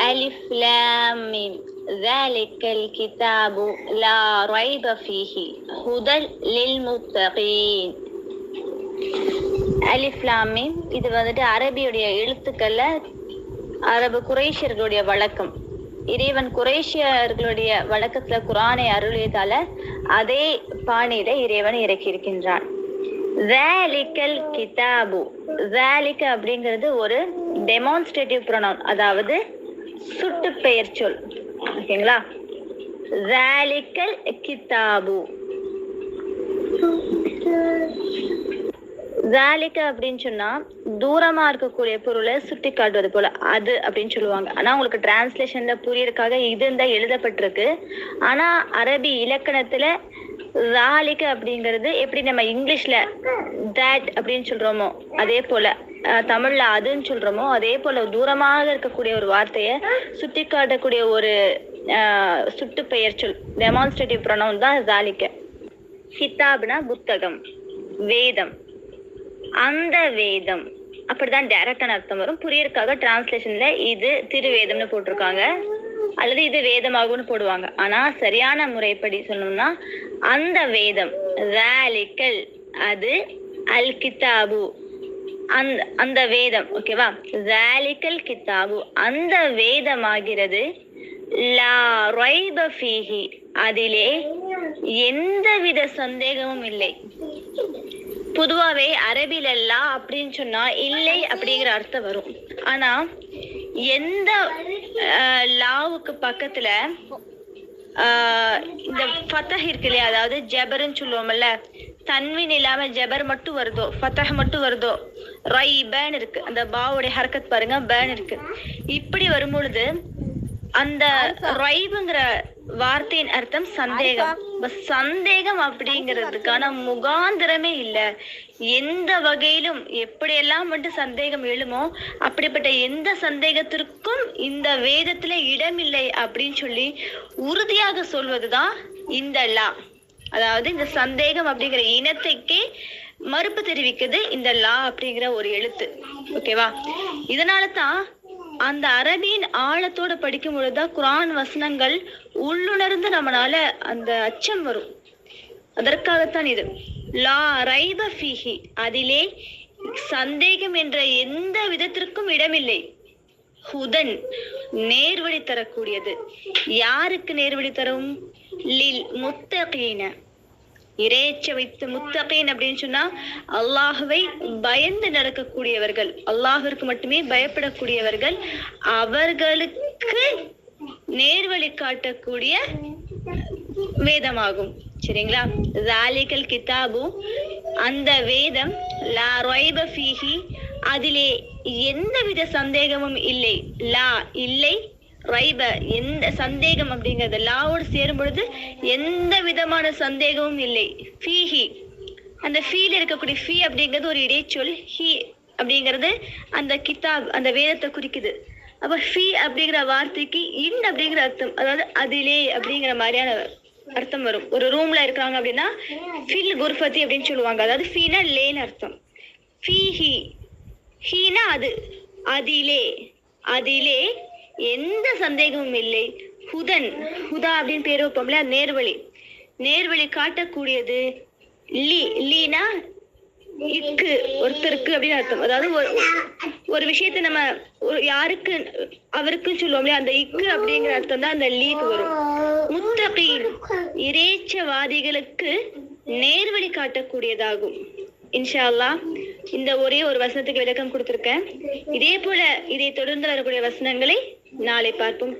ألف لام ميم ذلك الكتاب لا ريب فيه هدى للمتقين. அலிஃப் லாம் மீம் இது வந்துட்டு அரபியுடைய எழுத்துக்கள்ல அரபு குறைஷியர்களுடைய வழக்கம். இறைவன் குறைஷியர்களுடைய வழக்கத்துல குரானை அருளியதால அதே பாணியில இறைவன் இறக்கி இருக்கின்றான். ذَلِكَல் கிதாபு, ذَلِكَ அப்படிங்கிறது ஒரு டெமான்ஸ்ட்ரேட்டிவ் ப்ரொனவுன், அதாவது சுட்டு பெயர் சொல். ஓகேங்களா? ذَلِكَல் கிதாபு. ذَلِكَ அப்படின்னு சொன்னா தூரமா இருக்கக்கூடிய பொருளை சுட்டி காட்டுவது போல அது அப்படின்னு சொல்லுவாங்க. ஆனா உங்களுக்கு டிரான்ஸ்லேஷன்ல புரியறதுக்காக இது தான் எழுதப்பட்டிருக்கு. ஆனா அரபி இலக்கணத்துல ذَلِكَ அப்படிங்கிறது எப்படி நம்ம இங்கிலீஷ்ல that அப்படின்னு சொல்றோமோ அதே போல தமிழ்ல அதுன்னு சொல்றோமோ அதே போல தூரமாக இருக்கக்கூடிய ஒரு வார்த்தையை சுட்டி காட்டக்கூடிய ஒரு சுட்டு பெயர் சொல், டெமான்ஸ்ட்ரேட்டிவ் ப்ரொனவுன் தான் ذَلِكَ. கிதாப்னா புத்தகம், வேதம். அந்த வேதம் அப்படிதான் டைரக்டான அர்த்தம் வரும். புரியறதுக்காக டிரான்ஸ்லேஷன்ல இது திருவேதம்னு போட்டிருக்காங்க, அல்லது இது வேதமாகும்னு போடுவாங்க. ஆனா சரியான முறைப்படி சொல்லணும்னா அந்த வேதம் ذَلِكَல், அது அல் கிதாபு, அந்த வேதம். ஓகேவா? ذَلِكَல் கிதாபு, அந்த வேதமாகிறது லா ரைப ஃபீஹி, அதிலே எந்தவித சந்தேகமும் இல்லை. பொதுவாவே அரபில லா அப்படின்னு சொன்னா இல்லை அப்படிங்கிற அர்த்தம் வரும். ஆனா எந்த லாவுக்கு பக்கத்துல இந்த ஃபத்தஹ் இருக்கு இல்லையா, அதாவது ஜபர்ன்னு சொல்லுவோம்ல, தன்வீன் இல்லாம ஜபர் மட்டும் வருதோ, ஃபத்தஹ் மட்டும் வருதோ, ரை பேன் இருக்கு, அந்த பாவுடைய ஹர்கத் பாருங்க, பேன் இருக்கு. இப்படி வரும்பொழுது அந்த ரைபுங்கிற வார்த்தையின் அர்த்தம் சந்தேகம். சந்தேகம் அப்படிங்கிறதுக்கான முகாந்திரமே இல்ல. எந்த வகையிலும் எப்படியெல்லாம் மட்டும் சந்தேகம் எழுமோ அப்படிப்பட்ட எந்த சந்தேகத்திற்கும் இந்த வேதத்துல இடமில்லை அப்படின்னு சொல்லி உறுதியாக சொல்வதுதான் இந்த லா. அதாவது இந்த சந்தேகம் அப்படிங்கிற இனத்தைக்கே மறுப்பு தெரிவிக்குது இந்த லா அப்படிங்கிற ஒரு எழுத்து. ஓகேவா? இதனால தான் அந்த அரபியின் ஆழத்தோட படிக்கும் பொழுதுதான் குரான் வசனங்கள் உள்ளுணர்ந்து நம்மளால அந்த அச்சம் வரும். அதற்காகத்தான் இது லா ரைப ஃபீஹி, அதிலே சந்தேகம் என்ற எந்த விதத்திற்கும் இடமில்லை. ஹுதன், நேர்வழி தரக்கூடியது. யாருக்கு நேர்வழி தரும்? லில் முத்தகீன, இறைச்ச வைத்து. முத்தகீன் அப்படின்னு சொன்னா அல்லாஹுவை பயந்து நடக்கக்கூடியவர்கள், அல்லாஹிற்கு மட்டுமே பயப்படக்கூடியவர்கள், அவர்களுக்கு நேர்வழி காட்டக்கூடிய வேதமாகும். சரிங்களா? ذَلِكَல் கிதாபு, அந்த வேதம் லா ரைப ஃபீஹி, அதிலே எந்தவித சந்தேகமும் இல்லை. லா இல்லை, ரைப எந்த சந்தேகம் அப்படிங்கிறது லாவோடு சேரும் பொழுது எந்த விதமான சந்தேகமும் இல்லை. ஃபீஹி, அந்த ஃபீல இருக்கக்கூடிய ஃபீ அப்படிங்கிறது ஒரு இடைச்சொல். ஹி அப்படிங்கிறது அந்த கிதாப், அந்த வேதத்தை குறிக்குது. அப்ப ஃபீ அப்படிங்கிற வார்த்தைக்கு இன் அப்படிங்கிற அர்த்தம், அதாவது அதிலே அப்படிங்கிற மாதிரியான அர்த்தம் வரும். ஒரு ரூம்ல இருக்காங்க அப்படின்னா ஃபில் குர்ஃபத்தி அப்படின்னு சொல்லுவாங்க. அதாவது ஃபீனா லேன்னு அர்த்தம். ஃபீஹி, ஹீனா அது, அதிலே, அதிலே எந்த சந்தேகமும் இல்லை. ஹுதன், ஹுதா அப்படின்னு பேர் வைப்போம்ல, நேர்வழி, நேர்வழி காட்டக்கூடியது. லீ, லீனா இக்கு, ஒருத்தருக்கு அப்படின்னு அர்த்தம். அதாவது ஒரு விஷயத்த நம்ம யாருக்கு அவருக்குன்னு சொல்லுவோம்ல, அந்த இக்கு அப்படிங்கிற அர்த்தம் தான் அந்த லீக்கு வரும். முத்தகீன், இறைச்சவாதிகளுக்கு நேர்வழி காட்டக்கூடியதாகும். இன்ஷா அல்லாஹ் இந்த ஒரே ஒரு வசனத்துக்கு விளக்கம் கொடுத்திருக்கேன். இதே போல இதை தொடர்ந்து வரக்கூடிய வசனங்களை நாளை பார்ப்போம்.